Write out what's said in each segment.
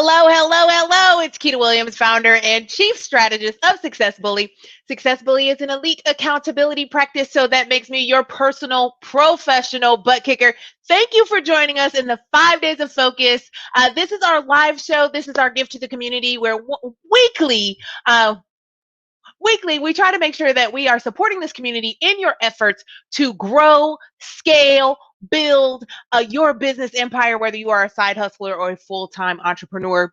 Hello, hello, hello. It's Keita Williams, founder and chief strategist of Success Bully. Success Bully is an elite accountability practice, so that makes me your personal professional butt kicker. Thank you for joining us in the 5 days of focus. This is our live show. This is our gift to the community where weekly, we try to make sure that we are supporting this community in your efforts to grow, scale, build your business empire, whether you are a side hustler or a full-time entrepreneur.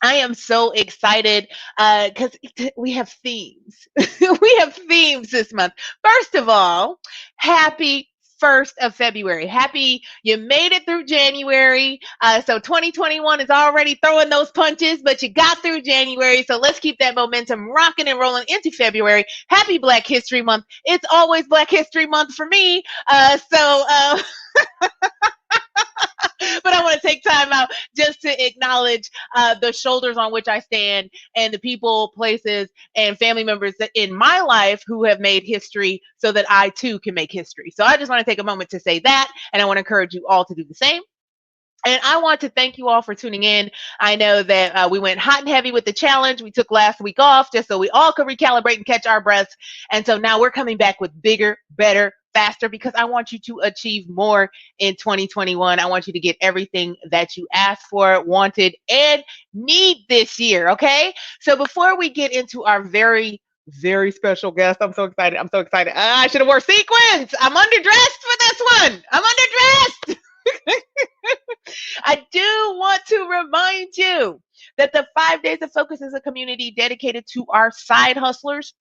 I am so excited because we have themes. We have themes this month. First of all, happy 1st of February. Happy you made it through January. So 2021 is already throwing those punches, but you got through January. So let's keep that momentum rocking and rolling into February. Happy Black History Month. It's always Black History Month for me. But I want to take time out just to acknowledge the shoulders on which I stand and the people, places, and family members in my life who have made history so that I too can make history. So I just want to take a moment to say that, and I want to encourage you all to do the same. And I want to thank you all for tuning in. I know that we went hot and heavy with the challenge. We took last week off just so we all could recalibrate and catch our breaths. And so now we're coming back with bigger, better, faster, because I want you to achieve more in 2021. I want you to get everything that you asked for, wanted, and need this year, okay? So before we get into our very special guest, I'm so excited. I should have wore sequins. I'm underdressed for this one. I'm underdressed. I do want to remind you that the 5 days of focus is a community dedicated to our side hustlers.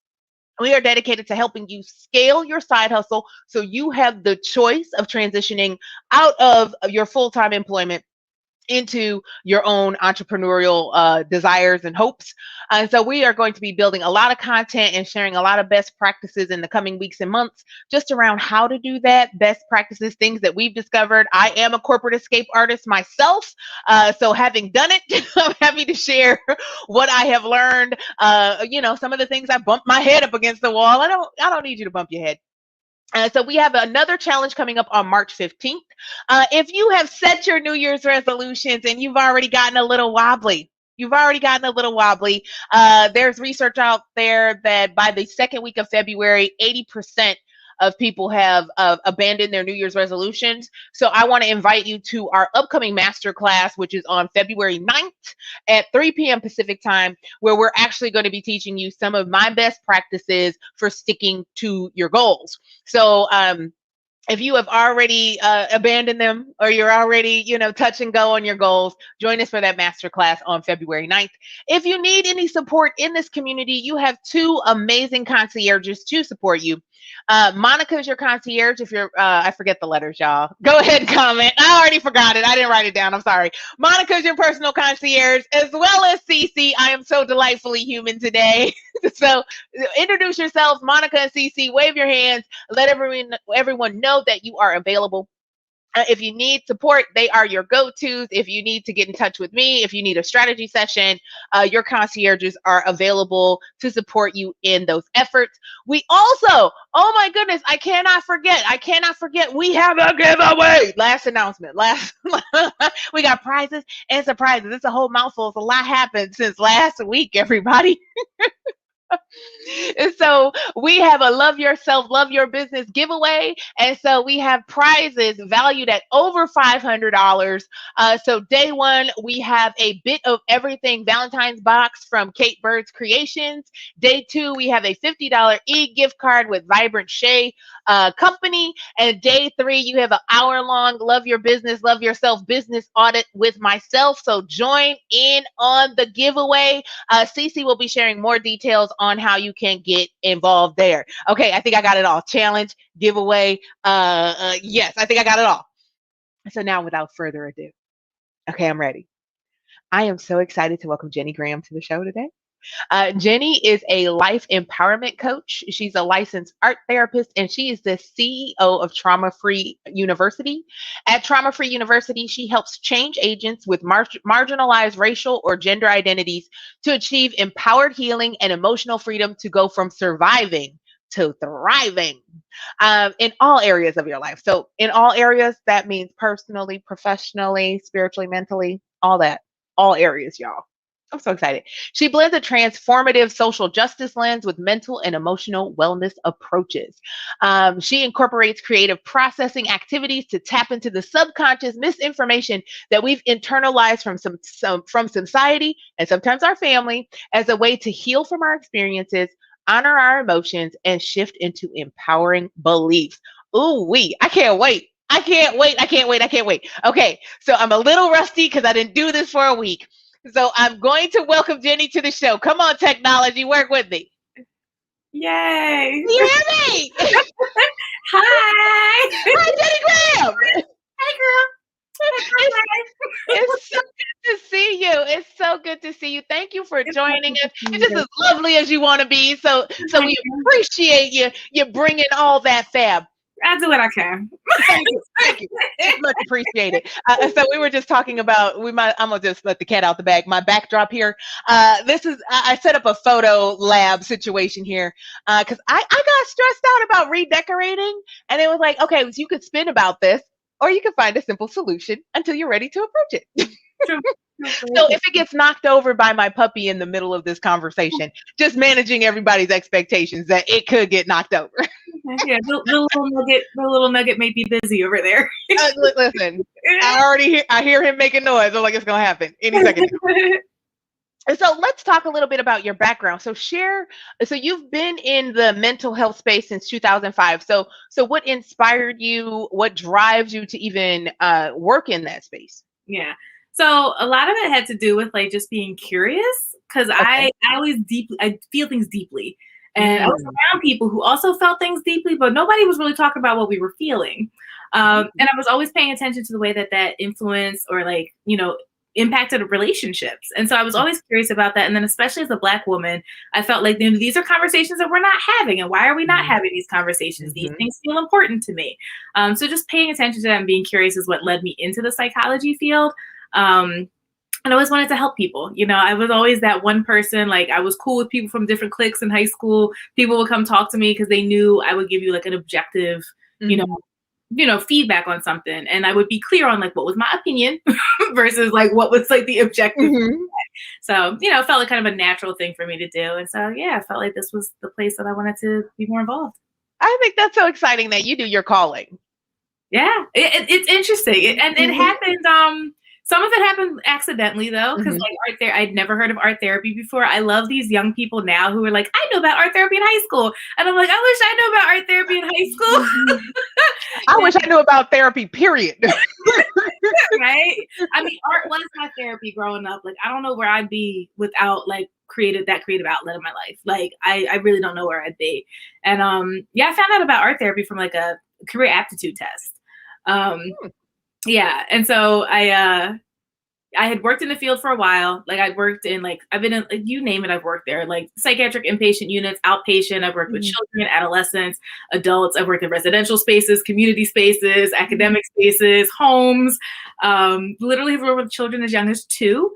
We are dedicated to helping you scale your side hustle so you have the choice of transitioning out of your full-time employment into your own entrepreneurial desires and hopes. And so we are going to be building a lot of content and sharing a lot of best practices in the coming weeks and months just around how to do that, best practices, things that we've discovered. I am a corporate escape artist myself. So having done it, I'm happy to share what I have learned. Some of the things I bumped my head up against the wall. I don't need you to bump your head. So we have another challenge coming up on March 15th. If you have set your New Year's resolutions and you've already gotten a little wobbly, there's research out there that by the second week of February, 80% of people have abandoned their New Year's resolutions. So I want to invite you to our upcoming masterclass, which is on February 9th at 3 p.m. Pacific time, where we're actually going to be teaching you some of my best practices for sticking to your goals. So if you have already abandoned them or you're already, touch and go on your goals, join us for that masterclass on February 9th. If you need any support in this community, you have 2 amazing concierges to support you. Monica is your concierge. If you're, I forget the letters, y'all. Go ahead and comment. I already forgot it. I didn't write it down. I'm sorry. Monica is your personal concierge, as well as Cece. I am so delightfully human today. So introduce yourselves, Monica and Cece. Wave your hands. Let everyone know that you are available. If you need support, they are your go-tos. If you need to get in touch with me, if you need a strategy session, your concierges are available to support you in those efforts. We also, oh my goodness, I cannot forget, we have a giveaway. Last announcement. We got prizes and surprises. It's a whole mouthful. It's a lot happened since last week, everybody. And so we have a Love Yourself, Love Your Business giveaway. And so we have prizes valued at over $500. So day one, we have a bit of everything Valentine's box from Kate Bird's Creations. Day 2, we have a $50 e-gift card with Vibrant Shea Company. And day 3, you have an hour-long Love Your Business, Love Yourself business audit with myself. So join in on the giveaway. Cece will be sharing more details on how you can get involved there. Okay, I think I got it all. Challenge, giveaway. Yes, I think I got it all. So now, without further ado, okay, I'm ready. I am so excited to welcome Jenni Graham to the show today. Jenni is a life empowerment coach. She's a licensed art therapist, and she is the CEO of Trauma Free University. At Trauma Free University, she helps change agents with marginalized racial or gender identities to achieve empowered healing and emotional freedom to go from surviving to thriving in all areas of your life. So in all areas, that means personally, professionally, spiritually, mentally, all that. all areas, y'all. I'm so excited. She blends a transformative social justice lens with mental and emotional wellness approaches. She incorporates creative processing activities to tap into the subconscious misinformation that we've internalized from society and sometimes our family as a way to heal from our experiences, honor our emotions, and shift into empowering beliefs. Ooh, I can't wait. I can't wait. I can't wait. I can't wait. Okay, so I'm a little rusty because I didn't do this for a week. So I'm going to welcome Jenni to the show. Come on, technology, work with me. Yay! You hear me? Hi! Hi, Jenni Graham. Hey, girl. It's so good to see you. It's so good to see you. Thank you for joining us. You're just as lovely as you want to be. So we appreciate you bringing all that fab. I'll do what I can. Thank you. Thank you. It's much appreciated. So we were just talking about, I'm going to just let the cat out the bag. My backdrop here. I set up a photo lab situation here because I got stressed out about redecorating. And it was like, okay, so you could spin about this or you can find a simple solution until you're ready to approach it. So if it gets knocked over by my puppy in the middle of this conversation, just managing everybody's expectations that it could get knocked over. Yeah, the little nugget may be busy over there. Listen, I hear him making noise. I'm like, it's gonna happen any second. And so let's talk a little bit about your background. So you've been in the mental health space since 2005. So what inspired you? What drives you to even work in that space? Yeah. So a lot of it had to do with like just being curious because I feel things deeply. And I was around people who also felt things deeply, but nobody was really talking about what we were feeling. And I was always paying attention to the way that influenced or like, impacted relationships. And so I was always curious about that. And then especially as a Black woman, I felt like these are conversations that we're not having. And why are we not having these conversations? These things feel important to me. So just paying attention to that and being curious is what led me into the psychology field. And I always wanted to help people. I was always that one person, like I was cool with people from different cliques in high school. People would come talk to me because they knew I would give you like an objective, feedback on something. And I would be clear on like what was my opinion versus like what was like the objective. So, it felt like kind of a natural thing for me to do. And so, yeah, I felt like this was the place that I wanted to be more involved. I think that's so exciting that you do your calling. Yeah, it's interesting. And it happened, some of it happened accidentally though, because like I'd never heard of art therapy before. I love these young people now who are like, I knew about art therapy in high school. And I'm like, I wish I knew about art therapy in high school. I wish I knew about therapy, period. Right? I mean, art was my therapy growing up. Like, I don't know where I'd be without like that creative outlet in my life. Like, I really don't know where I'd be. And I found out about art therapy from like a career aptitude test. Yeah. And so I had worked in the field for a while. Like I've been in, like, you name it, I've worked there, like psychiatric inpatient units, outpatient. I've worked with children, adolescents, adults. I've worked in residential spaces, community spaces, academic spaces, homes, literally have worked with children as young as 2,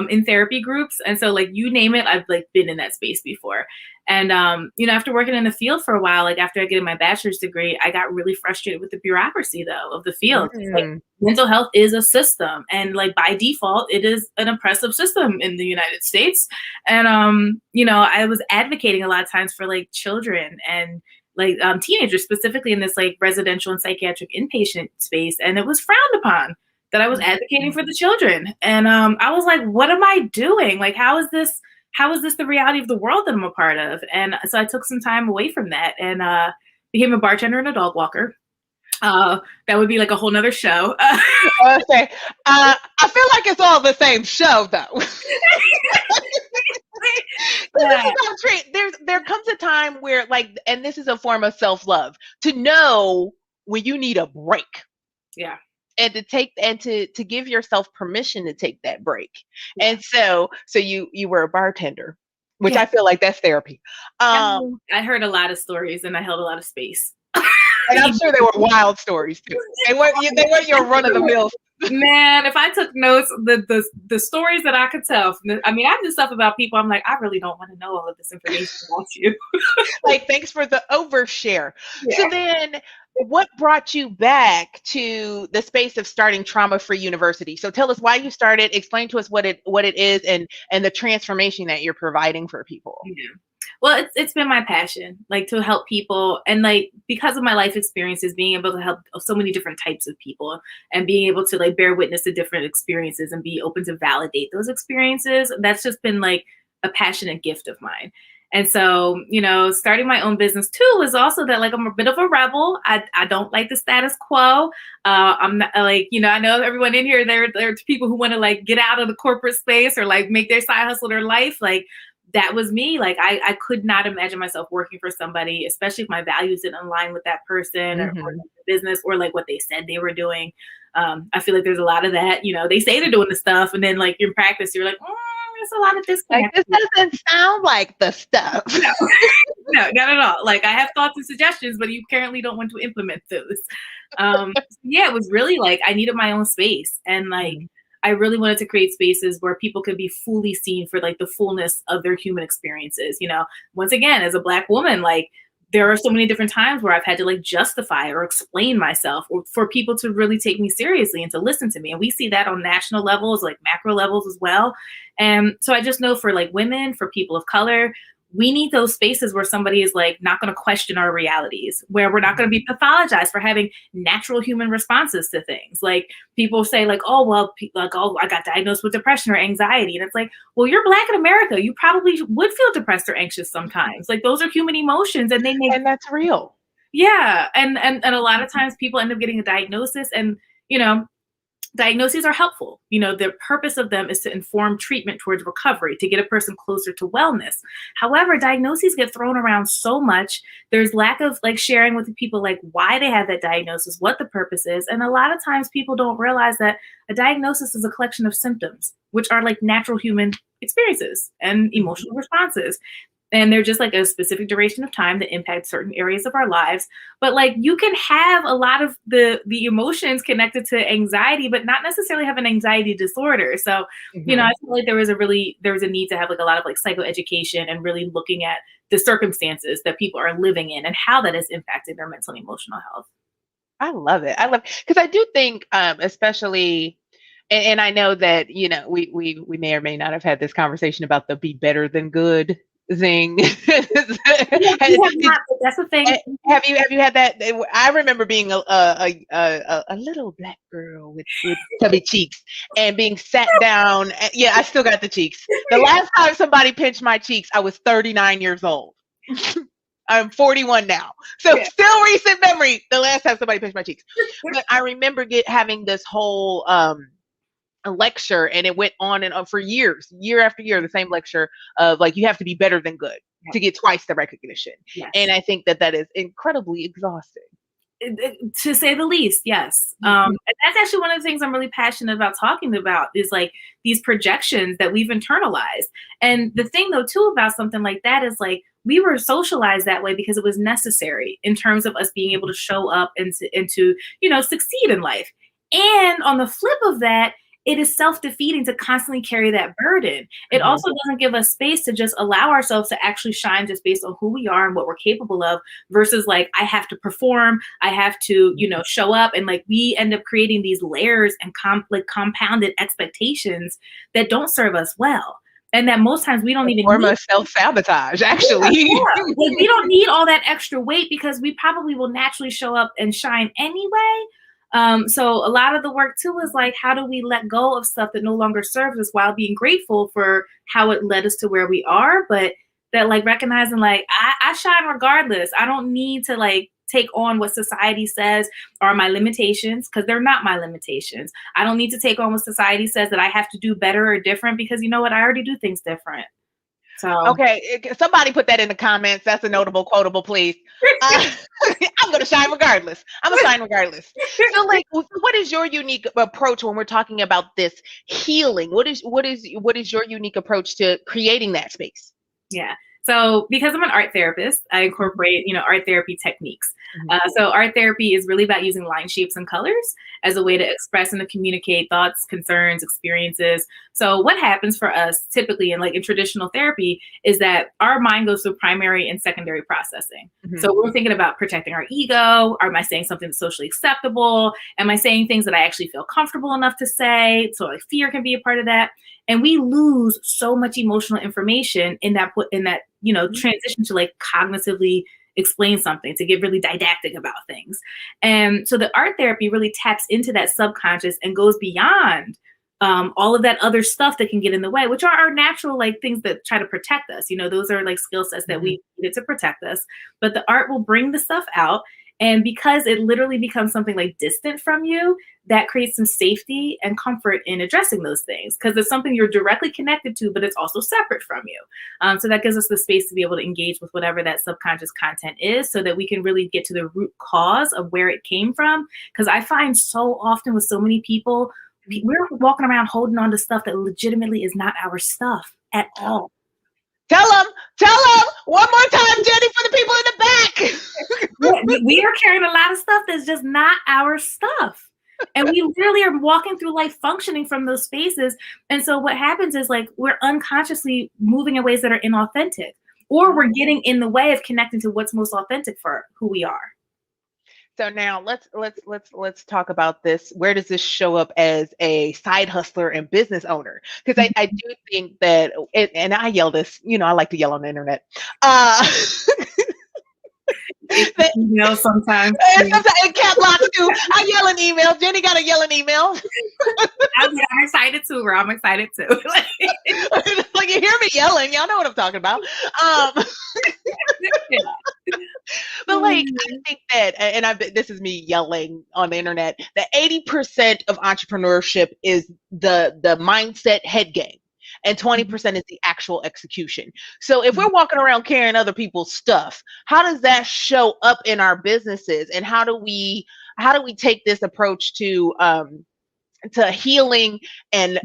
in therapy groups. And so like, you name it, I've like been in that space before. And, after working in the field for a while, like after I get my bachelor's degree, I got really frustrated with the bureaucroy though of the field. Like, mental health is a system, and like by default, it is an oppressive system in the United States. And, I was advocating a lot of times for like children and like teenagers specifically in this like residential and psychiatric inpatient space. And it was frowned upon that I was advocating for the children. And I was like, what am I doing? Like, how is this the reality of the world that I'm a part of? And so I took some time away from that and became a bartender and a dog walker. That would be like a whole nother show. Okay. I feel like it's all the same show though. There comes a time where like, and this is a form of self-love, to know when you need a break. Yeah. And to give yourself permission to take that break. Yeah. And so you were a bartender, which I feel like that's therapy. I heard a lot of stories and I held a lot of space. And I'm sure they were wild stories too. They weren't your run of the mill. Man, if I took notes, the stories that I could tell, I mean, I do stuff about people. I'm like, I really don't want to know all of this information about you. Like, thanks for the overshare. Yeah. So then, what brought you back to the space of starting Trauma Free University? So tell us why you started. Explain to us what it is and the transformation that you're providing for people. Yeah. Well, it's been my passion, like, to help people, and like, because of my life experiences, being able to help so many different types of people, and being able to like bear witness to different experiences and be open to validate those experiences. That's just been like a passionate gift of mine. And so, starting my own business too was also that, like, I'm a bit of a rebel. I don't like the status quo. I'm not like, I know everyone in here, there are people who want to like get out of the corporate space or like make their side hustle their life. Like, that was me. Like, I could not imagine myself working for somebody, especially if my values didn't align with that person or the business or like what they said they were doing. I feel like there's a lot of that, they say they're doing the stuff, and then like in practice, you're like, there's a lot of disconnect. Like, this doesn't sound like the stuff. No, not at all. Like, I have thoughts and suggestions, but you currently don't want to implement those. Yeah, it was really like, I needed my own space. And like, I really wanted to create spaces where people could be fully seen for like the fullness of their human experiences. Once again, as a Black woman, like, there are so many different times where I've had to like justify or explain myself, or for people to really take me seriously and to listen to me. And we see that on national levels, like macro levels as well. And so I just know for like women, for people of color, we need those spaces where somebody is like not going to question our realities, where we're not going to be pathologized for having natural human responses to things. Like, people say like, oh, well, I got diagnosed with depression or anxiety. And it's like, well, you're Black in America. You probably would feel depressed or anxious sometimes. Like, those are human emotions, and and that's real. Yeah. And a lot of times people end up getting a diagnosis, and, diagnoses are helpful. The purpose of them is to inform treatment towards recovery, to get a person closer to wellness. However, diagnoses get thrown around so much. There's lack of like sharing with the people like why they have that diagnosis, what the purpose is. And a lot of times people don't realize that a diagnosis is a collection of symptoms, which are like natural human experiences and emotional responses. And they're just like a specific duration of time that impact certain areas of our lives. But like, you can have a lot of the emotions connected to anxiety, but not necessarily have an anxiety disorder. So, I feel like there was a need to have like a lot of like psychoeducation and really looking at the circumstances that people are living in and how that has impacted their mental and emotional health. I love it. Because I do think, especially, and I know that, we may or may not have had this conversation about the be better than good thing. That's a thing. Have you had that? I remember being a little Black girl with chubby cheeks and being sat down. Yeah, I still got the cheeks. The last time somebody pinched my cheeks, I was 39 years old. I'm 41 now. So still recent memory, the last time somebody pinched my cheeks. But I remember having this whole a lecture, and it went on and on for years, year after year, the same lecture of like, you have to be better than good to get twice the recognition. Yes. And I think that is incredibly exhausting. To say the least, yes. And that's actually one of the things I'm really passionate about talking about, is like these projections that we've internalized. And the thing though too about something like that is like, we were socialized that way because it was necessary in terms of us being able to show up and to succeed in life. And on the flip of that, it is self-defeating to constantly carry that burden. It also doesn't give us space to just allow ourselves to actually shine just based on who we are and what we're capable of, versus like, I have to perform, I have to, show up. And like, we end up creating these layers and compounded expectations that don't serve us well. And that most times we don't even form of self-sabotage, actually. Like, we don't need all that extra weight because we probably will naturally show up and shine anyway. So a lot of the work too is like, how do we let go of stuff that no longer serves us while being grateful for how it led us to where we are, but that like recognizing like, I shine regardless. I don't need to like take on what society says are my limitations, because they're not my limitations. I don't need to take on what society says that I have to do better or different, because you know what? I already do things different. So okay, somebody put that in the comments. That's a notable quotable, please. I'm gonna shine regardless. I'm gonna shine regardless. So, like, what is your unique approach when we're talking about this healing? What is your unique approach to creating that space? Yeah. So because I'm an art therapist, I incorporate, art therapy techniques. Mhm. So art therapy is really about using line shapes and colors as a way to express and to communicate thoughts, concerns, experiences. So what happens for us typically in traditional therapy is that our mind goes through primary and secondary processing. Mhm. So we're thinking about protecting our ego. Am I saying something that's socially acceptable? Am I saying things that I actually feel comfortable enough to say? So like fear can be a part of that. And we lose so much emotional information in that transition to like cognitively explain something, to get really didactic about things. And so the art therapy really taps into that subconscious and goes beyond all of that other stuff that can get in the way, which are our natural like things that try to protect us. Those are like skill sets that we needed to protect us. But the art will bring the stuff out. And because it literally becomes something like distant from you, that creates some safety and comfort in addressing those things, because it's something you're directly connected to, but it's also separate from you. So that gives us the space to be able to engage with whatever that subconscious content is, so that we can really get to the root cause of where it came from. Because I find so often with so many people, we're walking around holding on to stuff that legitimately is not our stuff at all. Tell them one more time, Jenni, for the people in the back. We are carrying a lot of stuff that's just not our stuff. And we really are walking through life functioning from those spaces. And so what happens is like we're unconsciously moving in ways that are inauthentic, or we're getting in the way of connecting to what's most authentic for who we are. So now let's talk about this. Where does this show up as a side hustler and business owner? Because I do think that, and I yell this, I like to yell on the internet. Sometimes. And cat locks too. I yell in email. Jenni got to yell in email. I'm excited too, bro. I'm excited too. Like you hear me yelling, y'all know what I'm talking about. But like I think that, and this is me yelling on the internet, that 80% of entrepreneurship is the mindset head game, and 20% is the actual execution. So if we're walking around carrying other people's stuff, how does that show up in our businesses? And how do we take this approach to healing and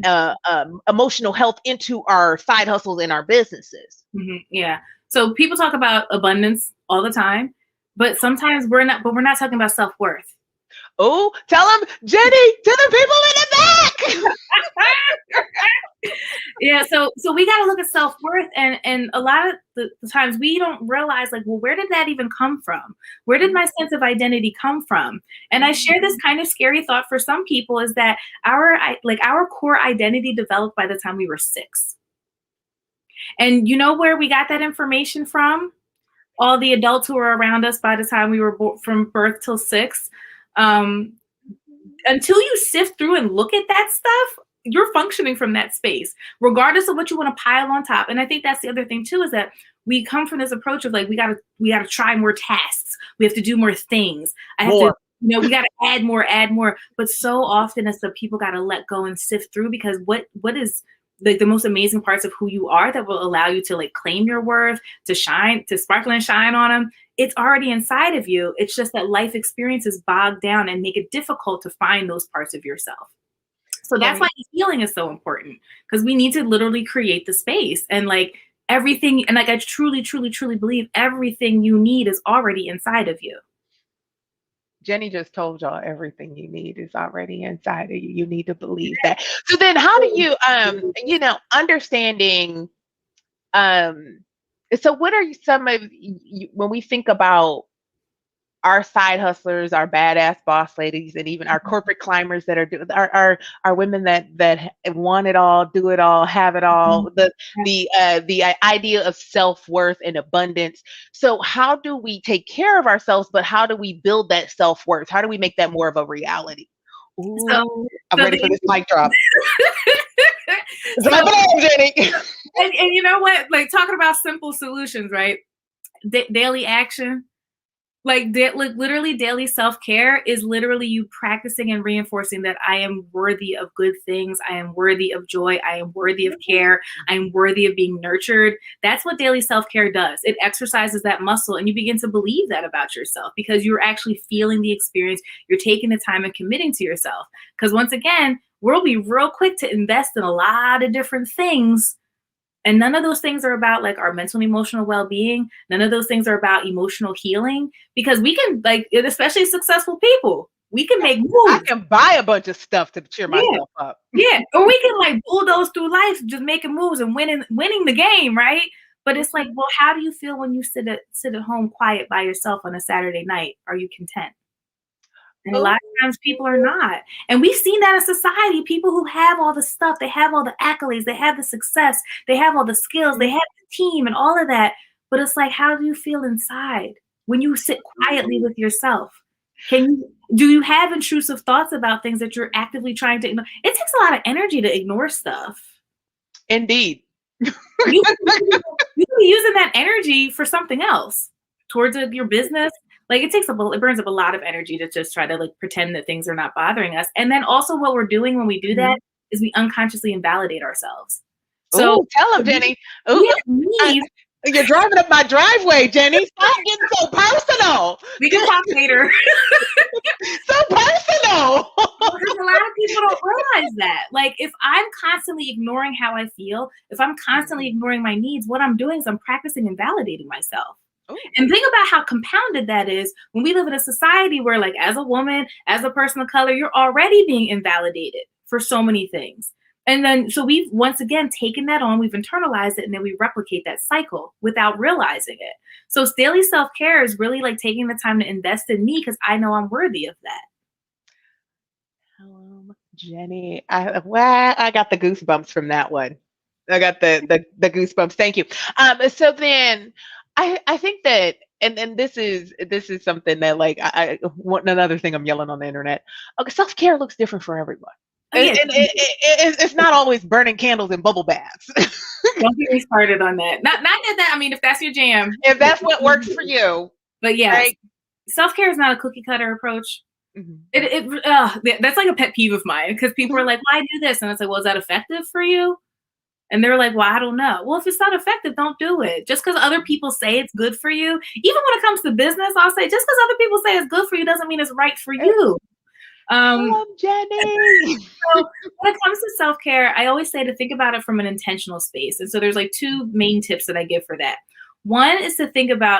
emotional health into our side hustles and our businesses? Yeah. So people talk about abundance all the time, but sometimes we're not talking about self-worth. Oh, tell them, Jenni, to the people in the back. Yeah, so we got to look at self-worth, and a lot of the times we don't realize, like, well, where did that even come from? Where did my sense of identity come from? And I share this kind of scary thought for some people, is that our core identity developed by the time we were 6. And you know where we got that information from? All the adults who were around us by the time we were from birth till 6. Until you sift through and look at that stuff, you're functioning from that space, regardless of what you want to pile on top. And I think that's the other thing too, is that we come from this approach of like, we gotta try more tasks. We have to do more things. We gotta add more. But so often it's the people gotta let go and sift through, because what is like the most amazing parts of who you are that will allow you to like claim your worth, to shine, to sparkle and shine on them, it's already inside of you. It's just that life experiences bog down and make it difficult to find those parts of yourself. So that's why healing is so important, because we need to literally create the space, and like everything. And like, I truly, truly, truly believe everything you need is already inside of you. Jenni just told y'all everything you need is already inside of you. You need to believe that. So then how do you, understanding, so what are some of you, when we think about our side hustlers, our badass boss ladies, and even our corporate climbers that are women that want it all, do it all, have it all, the idea of self-worth and abundance. So how do we take care of ourselves, but how do we build that self-worth? How do we make that more of a reality? Ooh, I'm ready for this mic drop. Jenni. And you know what? Like, talking about simple solutions, right? Daily action. Like literally daily self-care is literally you practicing and reinforcing that I am worthy of good things. I am worthy of joy. I am worthy of care. I am worthy of being nurtured. That's what daily self-care does. It exercises that muscle, and you begin to believe that about yourself, because you're actually feeling the experience. You're taking the time and committing to yourself. Because once again, we'll be real quick to invest in a lot of different things And none of those things are about like our mental and emotional well-being. None of those things are about emotional healing, because we can, like, especially successful people, we can make I moves. can buy a bunch of stuff to cheer Yeah. myself up. Yeah. Or we can like bulldoze through life, just making moves and winning the game, right? But it's like, well, how do you feel when you sit at home quiet by yourself on a Saturday night? Are you content? And a lot of times people are not. And we've seen that in society. People who have all the stuff, they have all the accolades, they have the success, they have all the skills, they have the team and all of that. But it's like, how do you feel inside when you sit quietly with yourself? Do you have intrusive thoughts about things that you're actively trying to ignore? It takes a lot of energy to ignore stuff. Indeed. You can be using that energy for something else, towards your business. Like it burns up a lot of energy to just try to like pretend that things are not bothering us. And then also what we're doing when we do that is we unconsciously invalidate ourselves. So tell them, Jenny. You're driving up my driveway, Jenny. Stop getting so personal. We can talk later. So personal. Because a lot of people don't realize that. Like if I'm constantly ignoring how I feel, if I'm constantly ignoring my needs, what I'm doing is I'm practicing invalidating myself. Ooh. And think about how compounded that is when we live in a society where, like, as a woman, as a person of color, you're already being invalidated for so many things. And then, so we've once again taken that on, we've internalized it, and then we replicate that cycle without realizing it. So daily self-care is really like taking the time to invest in me because I know I'm worthy of that. Jenny, I got the goosebumps from that one. I got the goosebumps. Thank you. So then I think that, and this is something that, like, I want another thing I'm yelling on the internet. Okay, self-care looks different for everyone. Oh, yeah. And it's not always burning candles in bubble baths. Don't get me started on that. Not that, I mean, if that's your jam. If that's what works for you. But yeah, right? Self-care is not a cookie cutter approach. That's like a pet peeve of mine, because people are like, why do this? And it's like, well, is that effective for you? And they're like, well, I don't know. Well, if it's not effective, don't do it. Just because other people say it's good for you. Even when it comes to business, I'll say, just because other people say it's good for you doesn't mean it's right for you. Jenny. So when it comes to self-care, I always say to think about it from an intentional space. And so there's like two main tips that I give for that. One is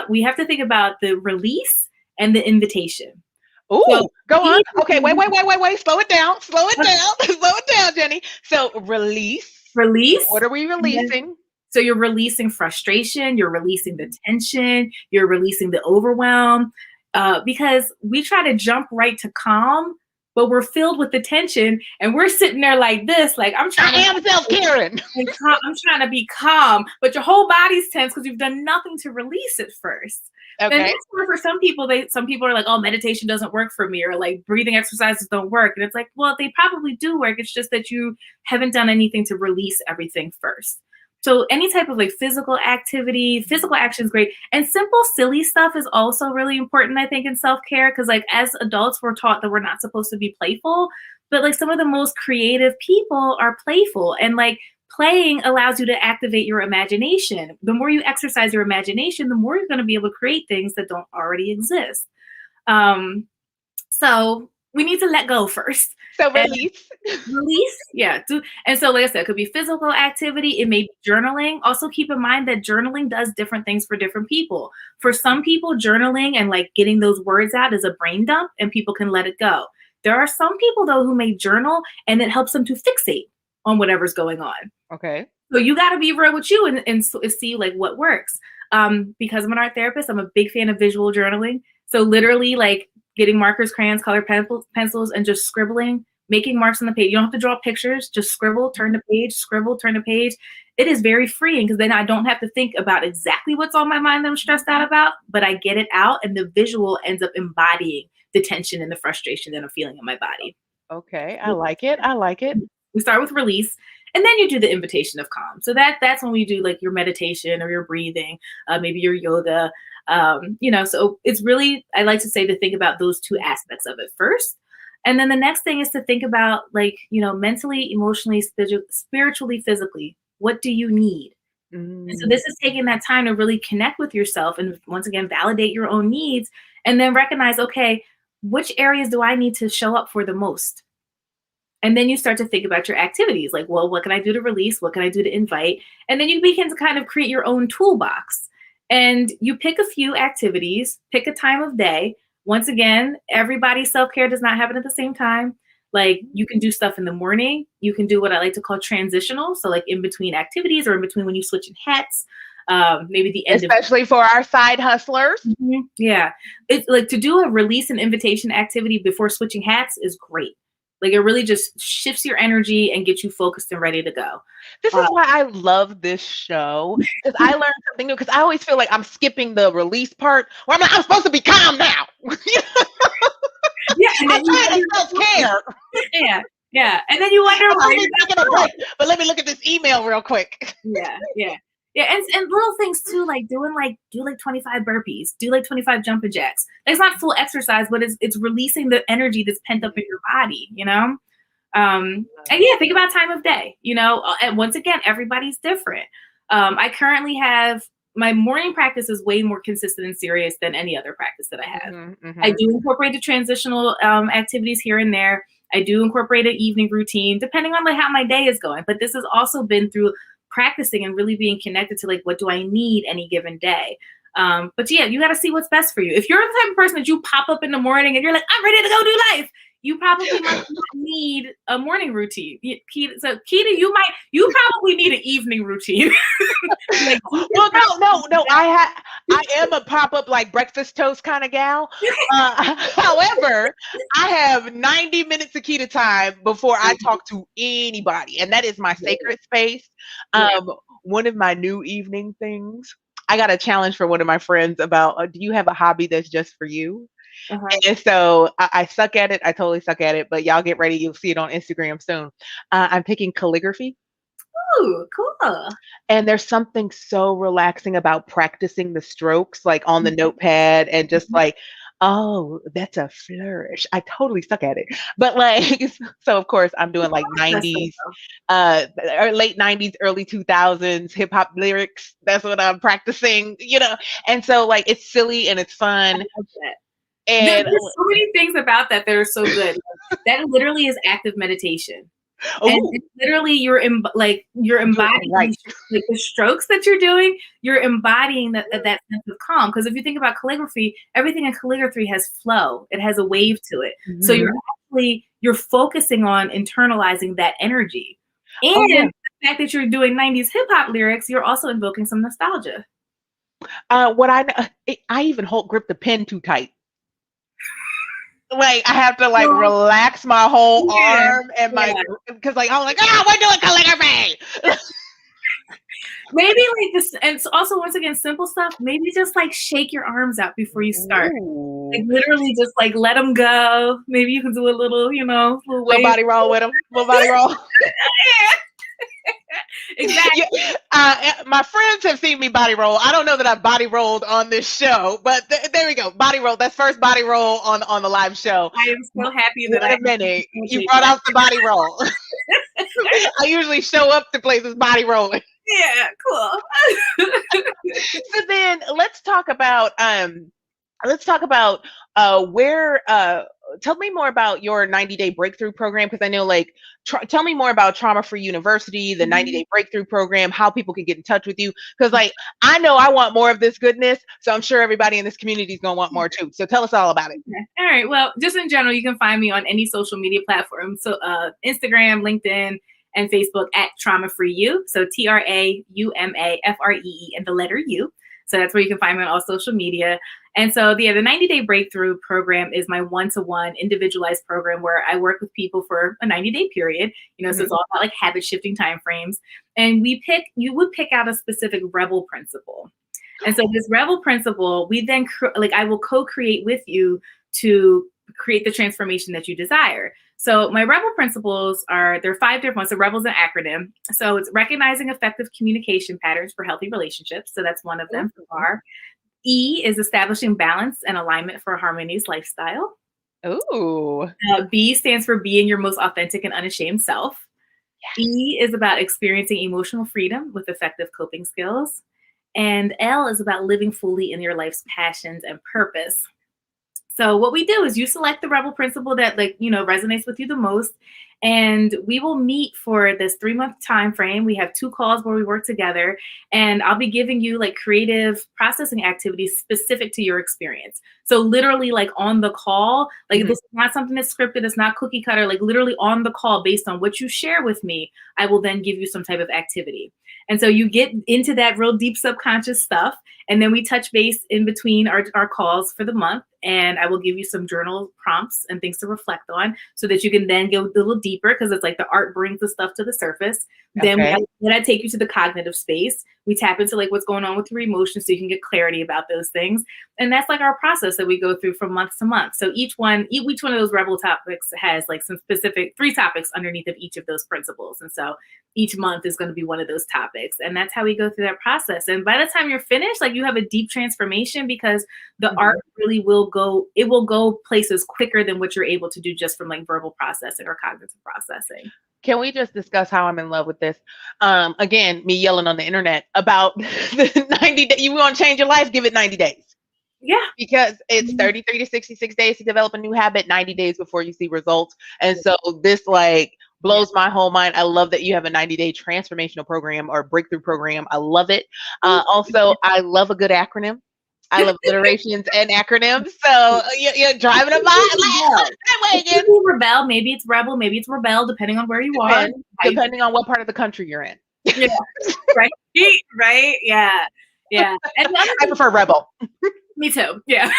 we have to think about the release and the invitation. Oh, so, go on. Okay, wait. Slow it down. Slow it down, Jenny. So release. What are we releasing? So you're releasing frustration. You're releasing the tension. You're releasing the overwhelm. Because we try to jump right to calm, but we're filled with the tension, and we're sitting there like this, like I'm self-caring. I'm trying to be calm, but your whole body's tense because you've done nothing to release it first. Okay. And that's where for some people are like, oh, meditation doesn't work for me, or like breathing exercises don't work. And it's like, well, they probably do work. It's just that you haven't done anything to release everything first. So any type of like physical activity, physical action is great. And simple, silly stuff is also really important, I think, in self-care. Because like as adults, we're taught that we're not supposed to be playful. But like some of the most creative people are playful. And like playing allows you to activate your imagination. The more you exercise your imagination, the more you're going to be able to create things that don't already exist. So we need to let go first. So release. Yeah. And so like I said, it could be physical activity. It may be journaling. Also keep in mind that journaling does different things for different people. For some people, journaling and like getting those words out is a brain dump, and people can let it go. There are some people though who may journal and it helps them to fixate on whatever's going on. Okay. So you got to be real with you and see like what works. Because I'm an art therapist, I'm a big fan of visual journaling. So literally like getting markers, crayons, colored pencils, and just scribbling, making marks on the page. You don't have to draw pictures, just scribble, turn the page, scribble, turn the page. It is very freeing because then I don't have to think about exactly what's on my mind that I'm stressed out about, but I get it out, and the visual ends up embodying the tension and the frustration that I'm feeling in my body. Okay, I like it. We start with release, and then you do the invitation of calm. So that's when we do like your meditation or your breathing, maybe your yoga. So it's really, I like to say to think about those two aspects of it first. And then the next thing is to think about like, mentally, emotionally, spiritually, physically, what do you need? And so this is taking that time to really connect with yourself and once again, validate your own needs, and then recognize, okay, which areas do I need to show up for the most? And then you start to think about your activities, like, well, what can I do to release? What can I do to invite? And then you begin to kind of create your own toolbox. And you pick a few activities, pick a time of day. Once again, everybody's self-care does not happen at the same time. Like, you can do stuff in the morning. You can do what I like to call transitional. So like in between activities or in between when you switch in hats, maybe the end especially for our side hustlers. Mm-hmm. Yeah. It's like to do a release and invitation activity before switching hats is great. Like it really just shifts your energy and gets you focused and ready to go. This is why I love this show, because I learned something new. Because I always feel like I'm skipping the release part, where I'm like, I'm supposed to be calm now. Yeah, and then I'm trying to self-care. Yeah, yeah, and then you wonder why you're taking a break. But let me look at this email real quick. Yeah, yeah. Yeah, and little things too, like do 25 burpees, do like 25 jumping jacks. It's not full exercise, but it's releasing the energy that's pent up in your body, you know? And yeah, think about time of day, you know, and once again, everybody's different. I currently have my morning practice is way more consistent and serious than any other practice that I have. I do incorporate the transitional activities here and there. I do incorporate an evening routine, depending on like how my day is going. But this has also been through practicing and really being connected to like, what do I need any given day? But yeah, you got to see what's best for you. If you're the type of person that you pop up in the morning and you're like, I'm ready to go do life, you probably might not need a morning routine. So Keita, you probably need an evening routine. Like, well, no. I am a pop-up like breakfast toast kind of gal. However, I have 90 minutes of Keita time before I talk to anybody, and that is my sacred space. One of my new evening things, I got a challenge for one of my friends about, do you have a hobby that's just for you? And so I suck at it. I totally suck at it, but y'all get ready. You'll see it on Instagram soon. I'm picking calligraphy. Ooh, cool. And there's something so relaxing about practicing the strokes, like on the notepad, and just like, oh, that's a flourish. I totally suck at it. But like, so of course I'm doing like 90s, or late 90s, early 2000s hip hop lyrics. That's what I'm practicing, you know? And so like, it's silly and it's fun. And there's so many things about that are so good. That literally is active meditation. And it's literally you're embodying like the strokes that you're doing. You're embodying that sense of calm. Because if you think about calligraphy, everything in calligraphy has flow. It has a wave to it. So you're focusing on internalizing that energy. And the fact that you're doing 90s hip hop lyrics, you're also invoking some nostalgia. What I even grip the pen too tight. Like I have to like relax my whole arm and because like I'm like, we're doing calligraphy. Maybe like this, and also once again, simple stuff. Maybe just like shake your arms out before you start. Like literally just like let them go. Maybe you can do a little, little body roll with them. Little body roll. Exactly. My friends have seen me body roll. I don't know that I've body rolled on this show, but there we go. Body roll. That's first body roll on the live show. I am so happy that a minute. You brought out the body roll. I usually show up to places body rolling. Yeah, cool. So then let's talk about where tell me more about your 90-day breakthrough program, because I know like tell me more about Trauma Free University, the 90-day breakthrough program, how people can get in touch with you, because like I know I want more of this goodness, so I'm sure everybody in this community is gonna want more too. So tell us all about it. All right. Well, just in general, you can find me on any social media platform. So Instagram, LinkedIn, and Facebook at Trauma Free U. So TRAUMAFREE and the letter U. So that's where you can find me on all social media. And so the 90-day breakthrough program is my one-to-one individualized program where I work with people for a 90-day period. So it's all about like habit shifting timeframes. And you would pick out a specific rebel principle. And so this rebel principle, we then I will co-create with you to create the transformation that you desire. So my rebel principles there are 5 different ones. So rebel's an acronym. So it's recognizing effective communication patterns for healthy relationships. So that's one of them so far. E is establishing balance and alignment for a harmonious lifestyle. Ooh. B stands for being your most authentic and unashamed self. Yes. E is about experiencing emotional freedom with effective coping skills. And L is about living fully in your life's passions and purpose. So what we do is you select the rebel principle that resonates with you the most. And we will meet for this 3-month time frame. We have 2 calls where we work together, and I'll be giving you like creative processing activities specific to your experience. So literally like on the call, like this is not something that's scripted, it's not cookie cutter, like literally on the call based on what you share with me, I will then give you some type of activity. And so you get into that real deep subconscious stuff. And then we touch base in between our calls for the month. And I will give you some journal prompts and things to reflect on so that you can then go a little deeper, because it's like the art brings the stuff to the surface. Then I take you to the cognitive space. We tap into like what's going on with your emotions so you can get clarity about those things. And that's like our process that we go through from month to month. So each one of those rebel topics has like some specific 3 topics underneath of each of those principles. And so each month is going to be one of those topics. And that's how we go through that process. And by the time you're finished, like you have a deep transformation, because the art really will go places quicker than what you're able to do just from like verbal processing or cognitive processing. Can we just discuss how I'm in love with this? Again, me yelling on the internet about the 90 days. You want to change your life? Give it 90 days. Yeah. Because it's 33 to 66 days to develop a new habit, 90 days before you see results. And so this like blows my whole mind. I love that you have a 90-day transformational program or breakthrough program. I love it. Also, I love a good acronym. I love alliterations and acronyms. So you're driving a mile. Rebel, maybe it's rebel, maybe it's rebel, depending on where you are. Depending on what part of the country you're in. Yeah. Right. Right. Yeah. Yeah. And I prefer rebel. Me too. Yeah.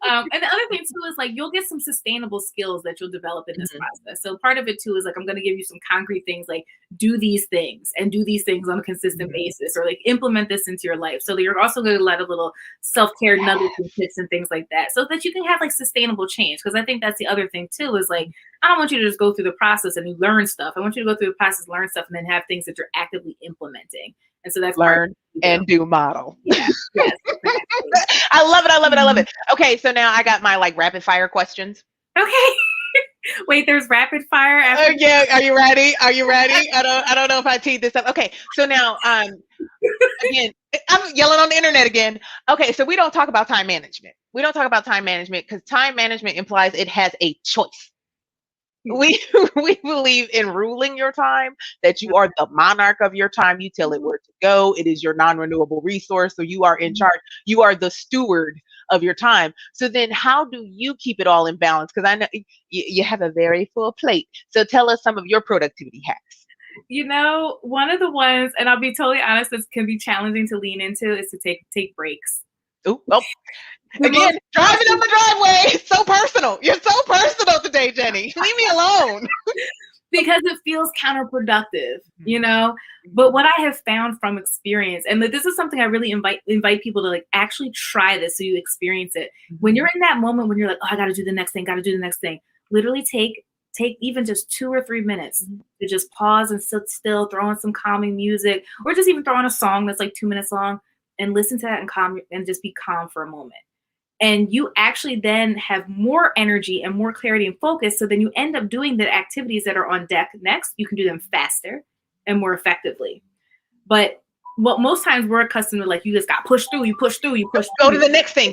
And the other thing too is like you'll get some sustainable skills that you'll develop in this process. So part of it too is like I'm going to give you some concrete things like do these things and do these things on a consistent basis, or like implement this into your life. So you're also going to let a little self-care nuggets and tips and things like that, so that you can have like sustainable change. Because I think that's the other thing too is like I don't want you to just go through the process and you learn stuff. I want you to go through the process, learn stuff, and then have things that you're actively implementing. And so that's learn and do model. Yes. I love it. I love it. I love it. Okay. So now I got my like rapid fire questions. Okay. Wait, there's rapid fire. Yeah. Are you ready? Are you ready? I don't know if I teed this up. Okay. So now, again, I'm yelling on the internet again. Okay. So we don't talk about time management. We don't talk about time management because time management implies it has a choice. We believe in ruling your time, that you are the monarch of your time. You tell it where to go. It is your non-renewable resource. So you are in charge. You are the steward of your time. So then how do you keep it all in balance? Because I know you have a very full plate. So tell us some of your productivity hacks. You know, one of the ones, and I'll be totally honest, this can be challenging to lean into, is to take breaks. Ooh, oh. Again, driving up the driveway. It's so personal. You're so personal today, Jenni. Leave me alone. Because it feels counterproductive, you know? But what I have found from experience, and this is something I really invite people to like actually try this so you experience it. When you're in that moment when you're like, oh, I got to do the next thing, literally take even just 2 or 3 minutes to just pause and sit still, throw in some calming music, or just even throw on a song that's like 2 minutes long and listen to that and just be calm for a moment. And you actually then have more energy and more clarity and focus. So then you end up doing the activities that are on deck next. You can do them faster and more effectively. But what most times we're accustomed to, like, you just got pushed through, you push through. Go to the next thing.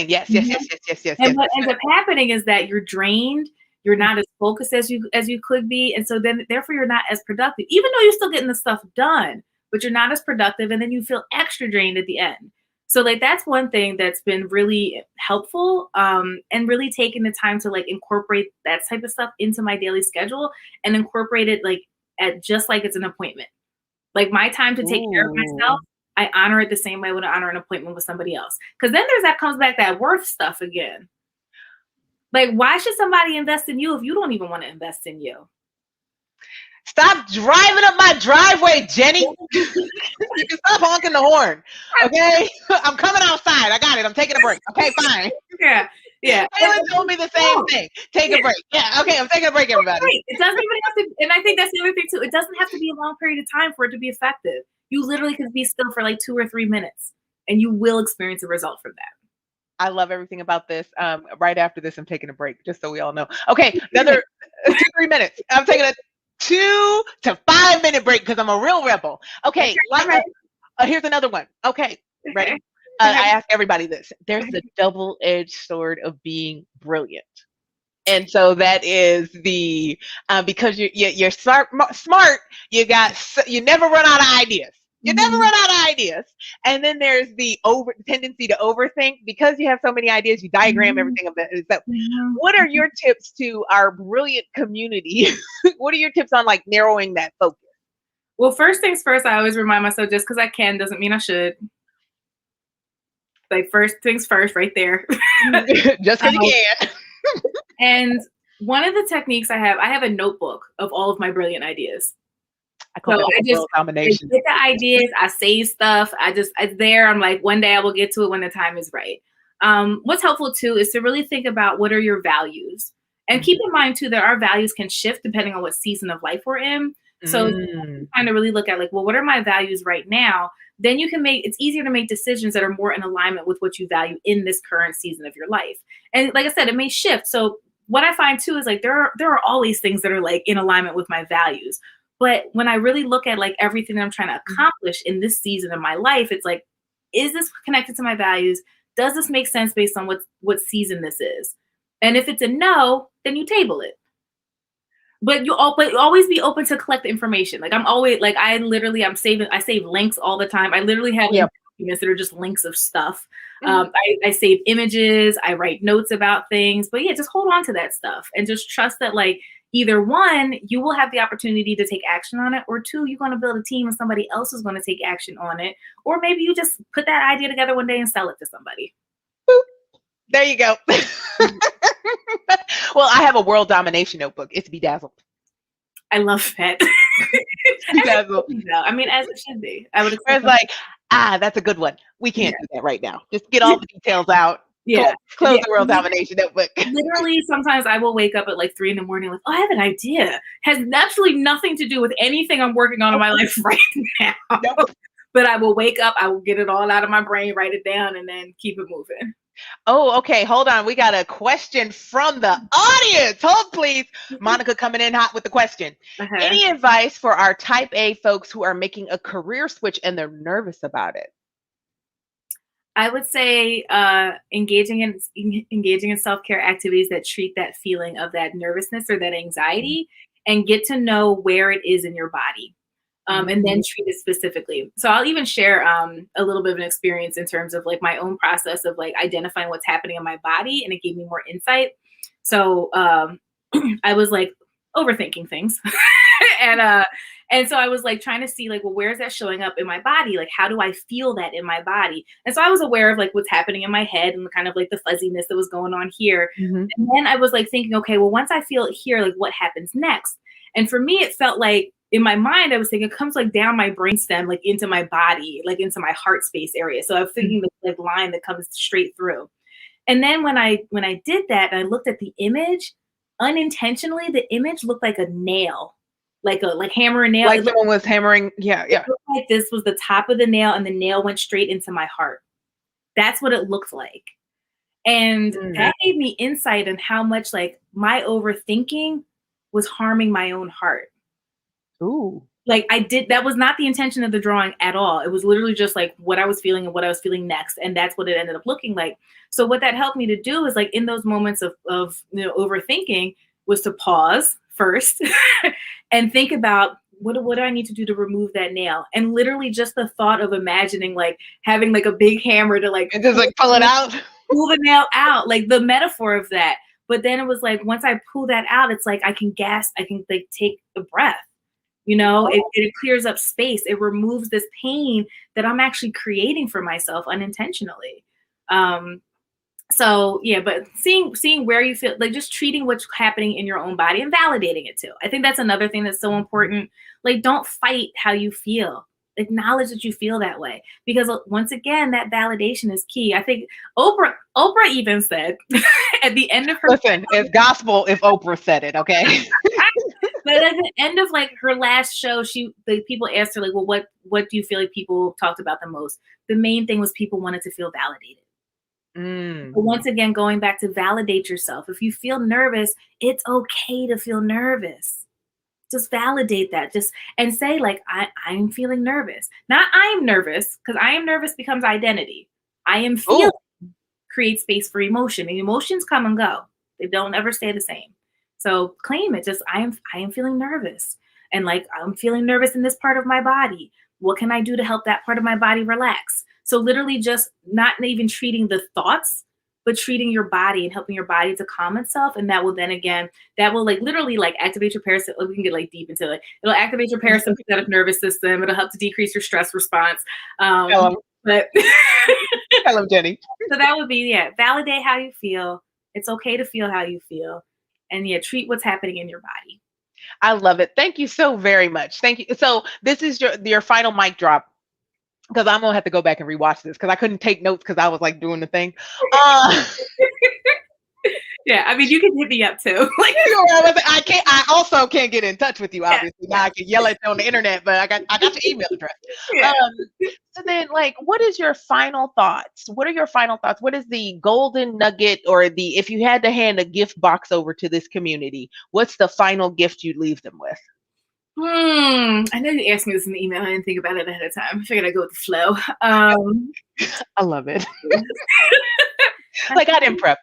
Yes. And what ends up happening is that you're drained. You're not as focused as you could be. And so then therefore you're not as productive, even though you're still getting the stuff done, but you're not as productive. And then you feel extra drained at the end. So like that's one thing that's been really helpful, and really taking the time to like incorporate that type of stuff into my daily schedule and incorporate it like at just like it's an appointment. Like my time to take care of myself, I honor it the same way I would honor an appointment with somebody else. Because then comes back that worth stuff again. Like, why should somebody invest in you if you don't even want to invest in you? Stop driving up my driveway, Jenni. You can stop honking the horn. Okay? I'm coming outside. I got it. I'm taking a break. Okay, fine. Yeah. Taylor told me the same thing. Take a break. Yeah, okay, I'm taking a break, everybody. Right. It doesn't even have to, and I think that's the other thing too. It doesn't have to be a long period of time for it to be effective. You literally could be still for like 2 or 3 minutes and you will experience a result from that. I love everything about this. Right after this, I'm taking a break, just so we all know. Okay, another 2-3 minutes. I'm taking a 2 to 5 minute break because I'm a real rebel. Okay, here's another one. Okay, ready? I ask everybody this. There's the double-edged sword of being brilliant. And so that is the because you're smart. You never run out of ideas. You never run out of ideas. And then there's the tendency to overthink because you have so many ideas. You diagram everything of it. So, what are your tips to our brilliant community? What are your tips on like narrowing that focus? Well, first things first, I always remind myself just because I can doesn't mean I should. Like first things first, right there. Just because you can. And one of the techniques I have a notebook of all of my brilliant ideas. I get the ideas, I save stuff. It's there. I'm like, one day I will get to it when the time is right. What's helpful too is to really think about what are your values. And keep in mind too that our values can shift depending on what season of life we're in. So kind of really look at like, well, what are my values right now? Then it's easier to make decisions that are more in alignment with what you value in this current season of your life. And like I said, it may shift. So what I find too is like there are always things that are like in alignment with my values. But when I really look at like everything that I'm trying to accomplish in this season of my life, it's like, is this connected to my values? Does this make sense based on what season this is? And if it's a no, then you table it. But you always be open to collect the information. Like I'm always like I save links all the time. I literally have documents that are just links of stuff. I save images. I write notes about things. But yeah, just hold on to that stuff and just trust that like either one, you will have the opportunity to take action on it, or two, you're going to build a team and somebody else is going to take action on it, or maybe you just put that idea together one day and sell it to somebody. Boop. There you go. Well, I have a world domination notebook. It's bedazzled. I love that. Bedazzled. I mean, as it should be. I would expect it's like, that's a good one. We can't do that right now. Just get all the details out. Yeah. Close the world domination notebook. Literally, sometimes I will wake up at like 3 a.m. like, oh, I have an idea. Has absolutely nothing to do with anything I'm working on in my life right now. Nope. But I will wake up, I will get it all out of my brain, write it down, and then keep it moving. Oh, okay. Hold on. We got a question from the audience. Hold, please. Monica coming in hot with the question. Any advice for our type A folks who are making a career switch and they're nervous about it? I would say engaging in self-care activities that treat that feeling of that nervousness or that anxiety and get to know where it is in your body. And then treat it specifically. So I'll even share a little bit of an experience in terms of like my own process of like identifying what's happening in my body, and it gave me more insight. So I was like overthinking things, and so I was like trying to see like, well, where is that showing up in my body? Like, how do I feel that in my body? And so I was aware of like what's happening in my head and kind of like the fuzziness that was going on here. And then I was like thinking, okay, well, once I feel it here, like what happens next? And for me, it felt like in my mind, I was thinking it comes like down my brainstem, like into my body, like into my heart space area. So I was thinking the like line that comes straight through. And then when I did that, and I looked at the image, unintentionally, the image looked like a nail, like hammer and nail. Like someone was hammering. Yeah. It looked like this was the top of the nail, and the nail went straight into my heart. That's what it looked like. And that gave me insight on how much like my overthinking was harming my own heart. Ooh. Like that was not the intention of the drawing at all. It was literally just like what I was feeling and what I was feeling next. And that's what it ended up looking like. So what that helped me to do is like in those moments of overthinking was to pause first and think about what do I need to do to remove that nail? And literally just the thought of imagining like having like a big hammer to like, and just like pull it out, pull the nail out, like the metaphor of that. But then it was like, once I pull that out, it's like, I can like take a breath, it clears up space. It removes this pain that I'm actually creating for myself unintentionally. So yeah, but seeing where you feel, like just treating what's happening in your own body and validating it too. I think that's another thing that's so important. Like, don't fight how you feel. Acknowledge that you feel that way, because once again, that validation is key. I think Oprah even said at the end of her, listen, it's gospel if Oprah said it, okay? But at the end of like her last show, the people asked her like, well, what do you feel like people talked about the most? The main thing was people wanted to feel validated. But once again, going back to validate yourself. If you feel nervous, it's okay to feel nervous. Just validate that. And say like, I'm feeling nervous. Not I'm nervous, because I am nervous becomes identity. I am feeling. Create space for emotion, and emotions come and go. They don't ever stay the same. So claim it. Just I am feeling nervous, and like I'm feeling nervous in this part of my body. What can I do to help that part of my body relax? So literally just not even treating the thoughts, but treating your body and helping your body to calm itself. And that will then again, that will like literally like activate your parasympathetic. We can get like deep into it. It'll activate your parasympathetic nervous system. It'll help to decrease your stress response. But hello, Jenni. So that would be, validate how you feel. It's okay to feel how you feel. And treat what's happening in your body. I love it. Thank you so very much. Thank you. So this is your final mic drop, because I'm going to have to go back and rewatch this because I couldn't take notes because I was like doing the thing. Yeah, I mean, you can hit me up too. Like, I can't. I also can't get in touch with you. Obviously, now I can yell at you on the internet, but I got your email address. Yeah. So then, like, what is your final thoughts? What are your final thoughts? What is the golden nugget, or if you had to hand a gift box over to this community, what's the final gift you'd leave them with? I know you asked me this in the email. I didn't think about it ahead of time. I figured I'd go with the flow. I love it. Like I didn't prep.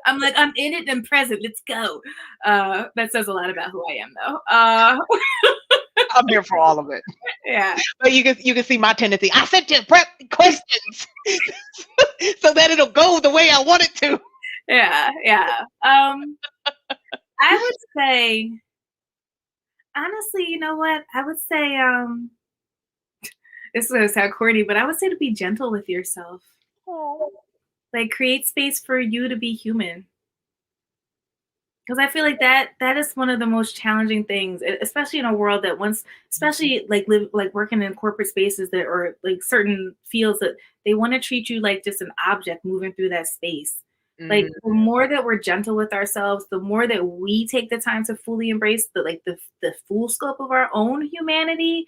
I'm like, I'm in it and present. Let's go. That says a lot about who I am, though. I'm here for all of it. Yeah. But you can see my tendency. I sent you prep questions so that it'll go the way I want it to. Yeah. I would say, honestly, you know what? I would say, this is gonna sound corny, but I would say to be gentle with yourself. Oh. Like create space for you to be human. Because I feel like that is one of the most challenging things, especially in a world that especially like working in corporate spaces that or like certain fields that they want to treat you like just an object moving through that space. Mm-hmm. Like the more that we're gentle with ourselves, the more that we take the time to fully embrace the full scope of our own humanity,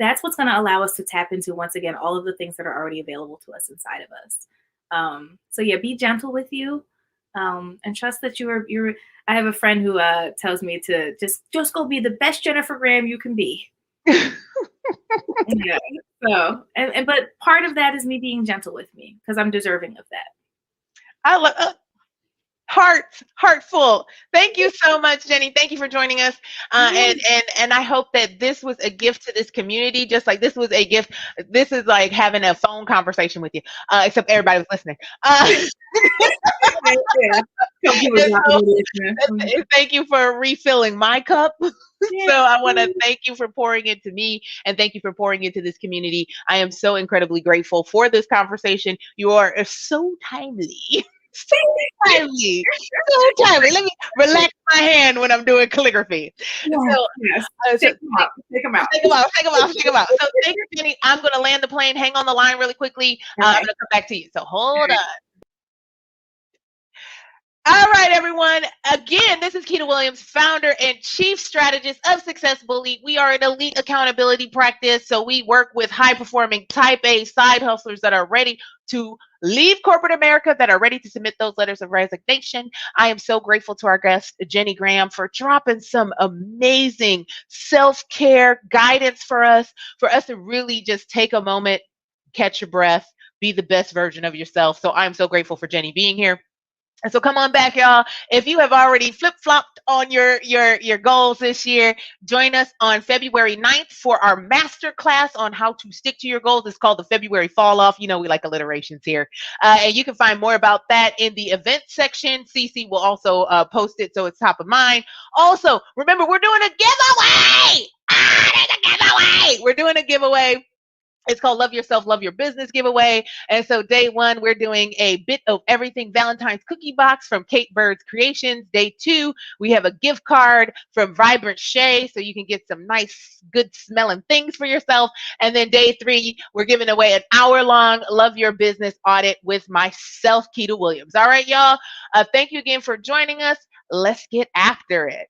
that's what's going to allow us to tap into, once again, all of the things that are already available to us inside of us. So yeah, be gentle with you, and trust that you're. I have a friend who tells me to just go be the best Jennifer Graham you can be. Yeah. So, but part of that is me being gentle with me because I'm deserving of that. I love. Heartful. Thank you so much, Jenni. Thank you for joining us. And I hope that this was a gift to this community, just like this was a gift. This is like having a phone conversation with you, except everybody was listening. Thank you for refilling my cup. So I want to thank you for pouring into me, and thank you for pouring into this community. I am so incredibly grateful for this conversation. You are so timely. So timely. Let me relax my hand when I'm doing calligraphy. Yes. Take them out. So thank you, Jenni. I'm going to land the plane. Hang on the line really quickly. Okay. I'm going to come back to you. So hold on. All right, everyone. Again, this is Keita Williams, founder and chief strategist of Success Bully. We are an elite accountability practice, so we work with high-performing type A side hustlers that are ready to leave corporate America, that are ready to submit those letters of resignation. I am so grateful to our guest, Jenni Graham, for dropping some amazing self-care guidance for us to really just take a moment, catch your breath, be the best version of yourself. So I'm so grateful for Jenni being here. And so come on back, y'all. If you have already flip-flopped on your goals this year, join us on February 9th for our master class on how to stick to your goals. It's called the February Fall Off. You know, we like alliterations here. And you can find more about that in the event section. Cece will also post it so it's top of mind. Also, remember, we're doing a giveaway. There's a giveaway. We're doing a giveaway. It's called Love Yourself, Love Your Business giveaway. And so day 1, we're doing a bit of everything Valentine's cookie box from Kate Bird's Creations. Day 2, we have a gift card from Vibrant Shea, so you can get some nice, good smelling things for yourself. And then day 3, we're giving away an hour-long Love Your Business audit with myself, Keita Williams. All right, y'all. Thank you again for joining us. Let's get after it.